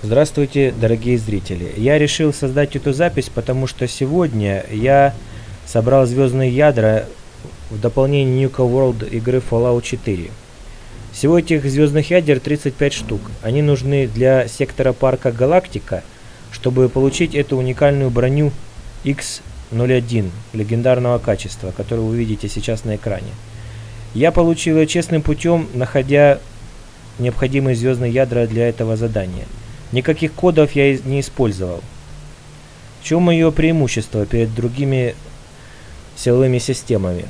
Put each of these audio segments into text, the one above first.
Здравствуйте, дорогие зрители! Я решил создать эту запись, потому что сегодня я собрал звездные ядра в дополнение Nuka World игры Fallout 4. Всего этих звездных ядер 35 штук. Они нужны для сектора парка Галактика, чтобы получить эту уникальную броню X01 легендарного качества, которую вы видите сейчас на экране. Я получил ее честным путем, находя необходимые звездные ядра для этого задания. Никаких кодов я не использовал. В чем ее преимущество перед другими силовыми системами?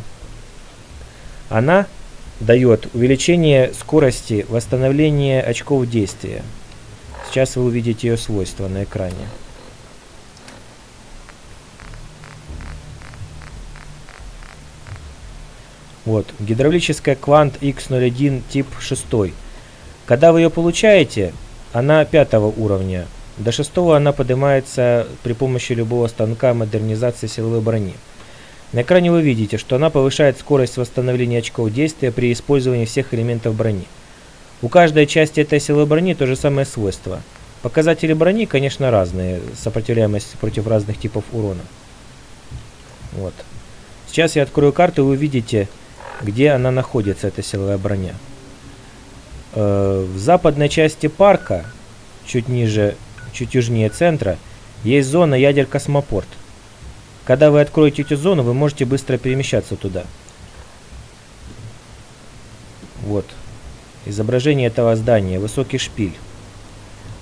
Она дает увеличение скорости восстановления очков действия. Сейчас вы увидите ее свойства на экране. Вот, гидравлическая Quant X01 тип 6. Когда вы ее получаете, она 5 уровня. До 6 она поднимается при помощи любого станка модернизации силовой брони. На экране вы видите, что она повышает скорость восстановления очков действия при использовании всех элементов брони. У каждой части этой силовой брони то же самое свойство. Показатели брони, конечно, разные, сопротивляемость против разных типов урона. Вот. Сейчас я открою карту, и вы увидите, где она находится, эта силовая броня. В западной части парка, чуть ниже, чуть южнее центра, есть зона ядер Космопорт. Когда вы откроете эту зону, вы можете быстро перемещаться туда. Вот. Изображение этого здания. Высокий шпиль.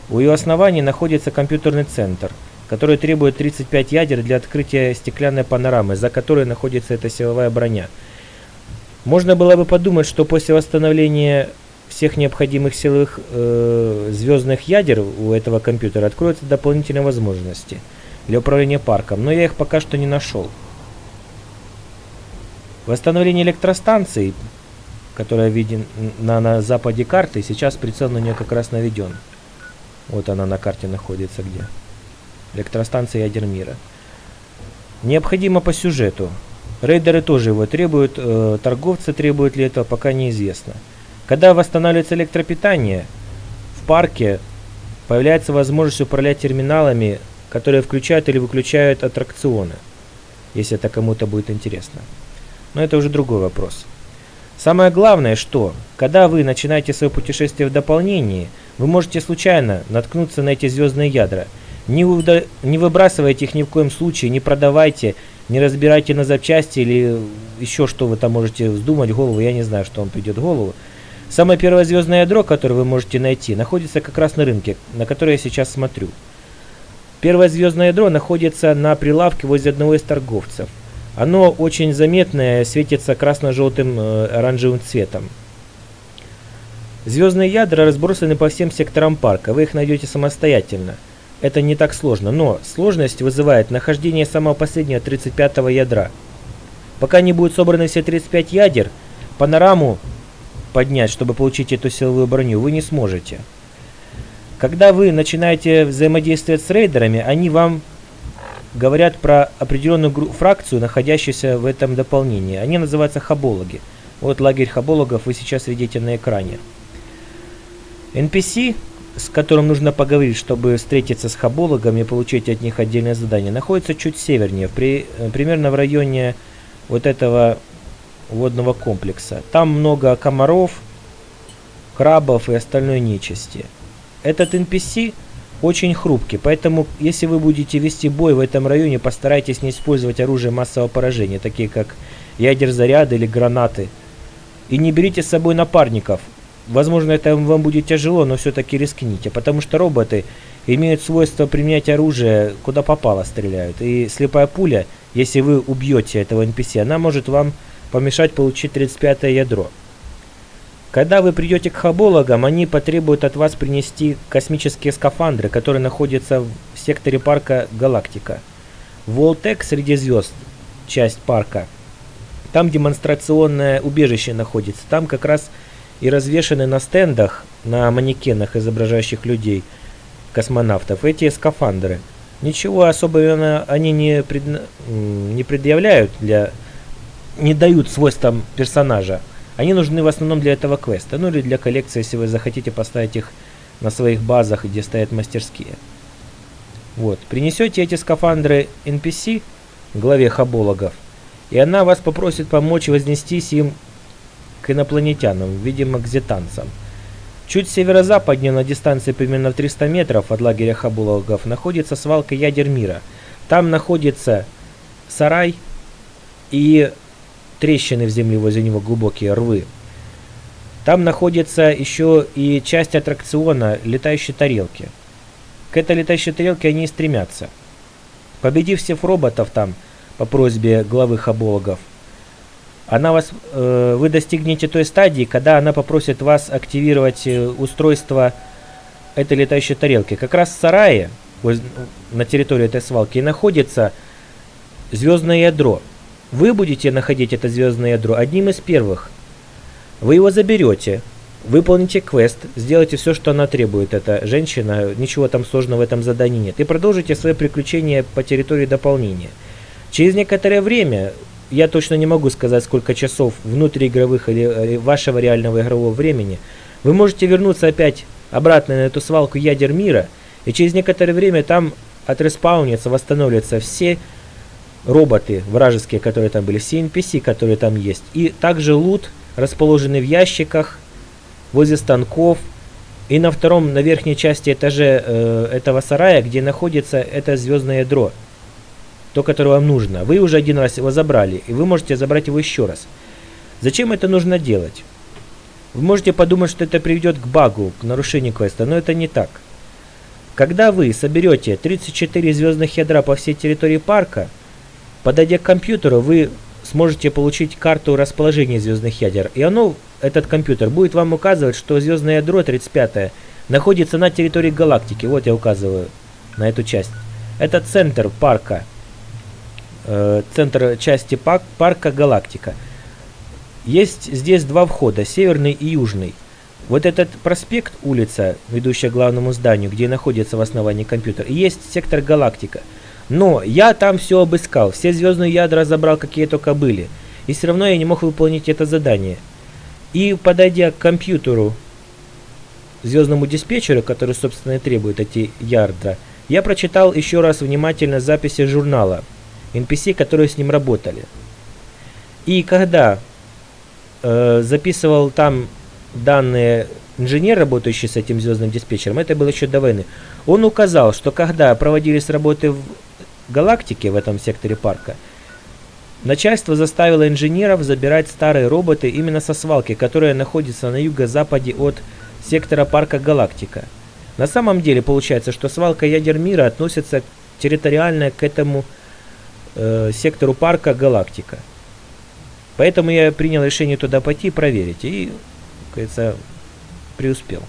У ее основания находится компьютерный центр, который требует 35 ядер для открытия стеклянной панорамы, за которой находится эта силовая броня. Можно было бы подумать, что после восстановления всех необходимых силовых звездных ядер у этого компьютера откроются дополнительные возможности для управления парком, но я их пока что не нашел. Восстановление электростанции, которая виден на западе карты, сейчас прицел на нее как раз наведен. Вот она на карте находится где. Электростанция ядер мира. Необходимо по сюжету. Рейдеры тоже его требуют, торговцы требуют ли этого, пока неизвестно. Когда восстанавливается электропитание, в парке появляется возможность управлять терминалами, которые включают или выключают аттракционы, если это кому-то будет интересно. Но это уже другой вопрос. Самое главное, что, когда вы начинаете свое путешествие в дополнении, вы можете случайно наткнуться на эти звездные ядра. Не выбрасывайте их ни в коем случае, не продавайте, не разбирайте на запчасти или еще что вы там можете вздумать в голову, я не знаю, что вам придет в голову. Самое первое звездное ядро, которое вы можете найти, находится как раз на рынке, на который я сейчас смотрю. Первое звездное ядро находится на прилавке возле одного из торговцев. Оно очень заметное, светится красно-желтым оранжевым цветом. Звездные ядра разбросаны по всем секторам парка, вы их найдете самостоятельно. Это не так сложно, но сложность вызывает нахождение самого последнего 35-го ядра. Пока не будут собраны все 35 ядер, панораму поднять, чтобы получить эту силовую броню, вы не сможете. Когда вы начинаете взаимодействовать с рейдерами, они вам говорят про определенную фракцию, находящуюся в этом дополнении. Они называются хабологи. Вот лагерь хабологов вы сейчас видите на экране. NPC, с которым нужно поговорить, чтобы встретиться с хабологами и получить от них отдельное задание, находится чуть севернее, примерно в районе вот этого водного комплекса. Там много комаров, крабов и остальной нечисти. Этот NPC очень хрупкий, поэтому если вы будете вести бой в этом районе, постарайтесь не использовать оружие массового поражения, такие как ядер-заряды или гранаты. И не берите с собой напарников. Возможно, это вам будет тяжело, но все-таки рискните, потому что роботы имеют свойство применять оружие, куда попало стреляют. И слепая пуля, если вы убьете этого NPC, она может вам помешать получить 35-е ядро. Когда вы придете к хабологам, они потребуют от вас принести космические скафандры, которые находятся в секторе парка Галактика. Волтек среди звезд, часть парка. Там демонстрационное убежище находится. Там как раз и развешаны на стендах, на манекенах, изображающих людей, космонавтов, эти скафандры. Ничего особого они не предъявляют, не дают свойствам персонажа. Они нужны в основном для этого квеста, ну или для коллекции, если вы захотите поставить их на своих базах, где стоят мастерские. Вот. Принесете эти скафандры NPC, главе хабологов, и она вас попросит помочь вознестись им к инопланетянам, видимо, к зетанцам. Чуть северо-западнее, на дистанции примерно в 300 метров от лагеря хабологов, находится свалка ядер мира. Там находится сарай и трещины в земле, возле него глубокие рвы. Там находится еще и часть аттракциона летающей тарелки. К этой летающей тарелке они и стремятся. Победив всех роботов там, по просьбе главы хабологов, вы достигнете той стадии, когда она попросит вас активировать устройство этой летающей тарелки. Как раз в сарае, на территории этой свалки, находится звездное ядро. Вы будете находить это звездное ядро одним из первых. Вы его заберете, выполните квест, сделайте все, что она требует, эта женщина, ничего там сложного в этом задании нет, и продолжите свои приключения по территории дополнения. Через некоторое время, я точно не могу сказать, сколько часов внутриигровых или вашего реального игрового времени, вы можете вернуться опять обратно на эту свалку ядер мира, и через некоторое время там отреспаунятся, восстановятся все роботы вражеские, которые там были, все NPC, которые там есть, и также лут, расположенный в ящиках, возле станков, и на верхней части этаже этого сарая, где находится это звездное ядро, то, которое вам нужно. Вы уже один раз его забрали, и вы можете забрать его еще раз. Зачем это нужно делать? Вы можете подумать, что это приведет к багу, к нарушению квеста, но это не так. Когда вы соберете 34 звездных ядра по всей территории парка, подойдя к компьютеру, вы сможете получить карту расположения звездных ядер, и этот компьютер будет вам указывать, что звездное ядро 35 находится на территории галактики. Вот я указываю на эту часть. Это центр парка, центр части парка Галактика. Есть здесь два входа, северный и южный. Вот этот проспект, улица, ведущая к главному зданию, где находится в основании компьютер, и есть сектор Галактика. Но я там все обыскал, все звездные ядра забрал, какие только были. И все равно я не мог выполнить это задание. И подойдя к компьютеру, звездному диспетчеру, который, собственно, и требует эти ядра, я прочитал еще раз внимательно записи журнала NPC, которые с ним работали. И когда записывал там данные инженер, работающий с этим звездным диспетчером, это было еще до войны, он указал, что когда проводились работы в галактике, в этом секторе парка, начальство заставило инженеров забирать старые роботы именно со свалки, которая находится на юго-западе от сектора парка Галактика. На самом деле получается, что свалка ядер мира относится территориально к этому сектору парка Галактика. Поэтому я принял решение туда пойти и проверить. И, кажется, преуспел.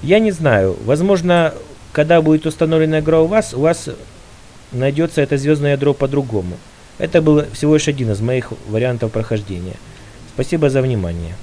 Я не знаю, возможно, когда будет установлена игра у вас найдется это звездное ядро по-другому. Это был всего лишь один из моих вариантов прохождения. Спасибо за внимание.